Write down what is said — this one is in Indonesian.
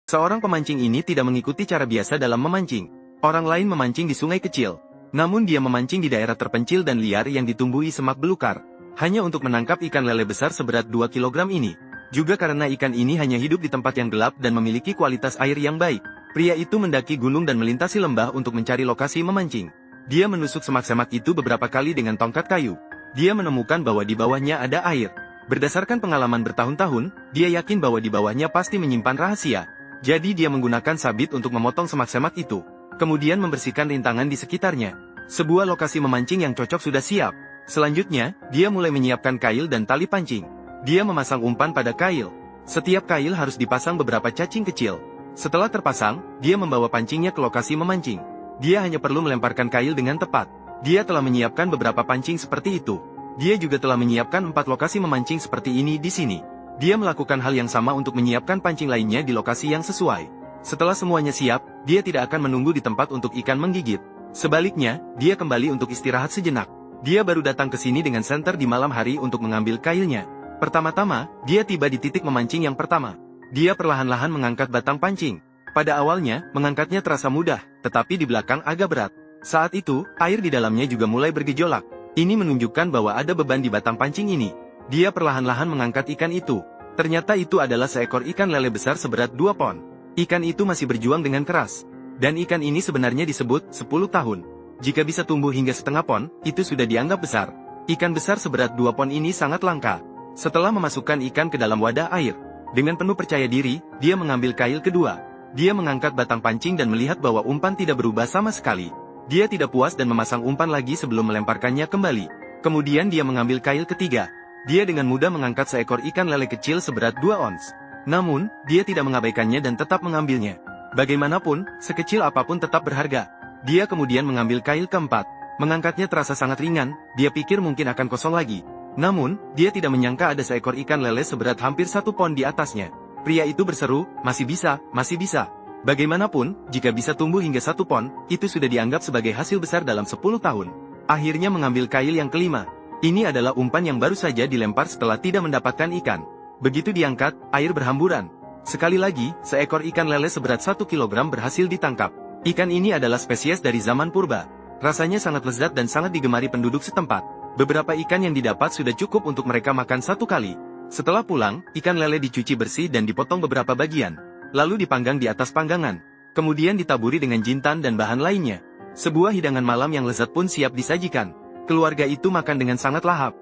Seorang pemancing ini tidak mengikuti cara biasa dalam memancing. Orang lain memancing di sungai kecil. Namun dia memancing di daerah terpencil dan liar yang ditumbuhi semak belukar. Hanya untuk menangkap ikan lele besar seberat 2 kg ini. Juga karena ikan ini hanya hidup di tempat yang gelap dan memiliki kualitas air yang baik. Pria itu mendaki gunung dan melintasi lembah untuk mencari lokasi memancing. Dia menusuk semak-semak itu beberapa kali dengan tongkat kayu. Dia menemukan bahwa di bawahnya ada air. Berdasarkan pengalaman bertahun-tahun, dia yakin bahwa di bawahnya pasti menyimpan rahasia. Jadi dia menggunakan sabit untuk memotong semak-semak itu. Kemudian membersihkan rintangan di sekitarnya. Sebuah lokasi memancing yang cocok sudah siap. Selanjutnya, dia mulai menyiapkan kail dan tali pancing. Dia memasang umpan pada kail. Setiap kail harus dipasang beberapa cacing kecil. Setelah terpasang, dia membawa pancingnya ke lokasi memancing. Dia hanya perlu melemparkan kail dengan tepat. Dia telah menyiapkan beberapa pancing seperti itu. Dia juga telah menyiapkan 4 lokasi memancing seperti ini di sini. Dia melakukan hal yang sama untuk menyiapkan pancing lainnya di lokasi yang sesuai. Setelah semuanya siap, dia tidak akan menunggu di tempat untuk ikan menggigit. Sebaliknya, dia kembali untuk istirahat sejenak. Dia baru datang ke sini dengan senter di malam hari untuk mengambil kailnya. Pertama-tama, dia tiba di titik memancing yang pertama. Dia perlahan-lahan mengangkat batang pancing. Pada awalnya, mengangkatnya terasa mudah, tetapi di belakang agak berat. Saat itu, air di dalamnya juga mulai bergejolak. Ini menunjukkan bahwa ada beban di batang pancing ini. Dia perlahan-lahan mengangkat ikan itu. Ternyata itu adalah seekor ikan lele besar seberat 2 pon. Ikan itu masih berjuang dengan keras. Dan ikan ini sebenarnya disebut 10 tahun. Jika bisa tumbuh hingga setengah pon, itu sudah dianggap besar. Ikan besar seberat 2 pon ini sangat langka. Setelah memasukkan ikan ke dalam wadah air, dengan penuh percaya diri, dia mengambil kail kedua. Dia mengangkat batang pancing dan melihat bahwa umpan tidak berubah sama sekali. Dia tidak puas dan memasang umpan lagi sebelum melemparkannya kembali. Kemudian dia mengambil kail ketiga. Dia dengan mudah mengangkat seekor ikan lele kecil seberat 2 ons. Namun, dia tidak mengabaikannya dan tetap mengambilnya. Bagaimanapun, sekecil apapun tetap berharga. Dia kemudian mengambil kail keempat. Mengangkatnya terasa sangat ringan, dia pikir mungkin akan kosong lagi. Namun, dia tidak menyangka ada seekor ikan lele seberat hampir 1 pon di atasnya. Pria itu berseru, masih bisa, masih bisa. Bagaimanapun, jika bisa tumbuh hingga 1 pon, itu sudah dianggap sebagai hasil besar dalam 10 tahun. Akhirnya mengambil kail yang kelima. Ini adalah umpan yang baru saja dilempar setelah tidak mendapatkan ikan. Begitu diangkat, air berhamburan. Sekali lagi, seekor ikan lele seberat 1 kg berhasil ditangkap. Ikan ini adalah spesies dari zaman purba. Rasanya sangat lezat dan sangat digemari penduduk setempat. Beberapa ikan yang didapat sudah cukup untuk mereka makan 1 kali. Setelah pulang, ikan lele dicuci bersih dan dipotong beberapa bagian. Lalu dipanggang di atas panggangan. Kemudian ditaburi dengan jintan dan bahan lainnya. Sebuah hidangan malam yang lezat pun siap disajikan. Keluarga itu makan dengan sangat lahap.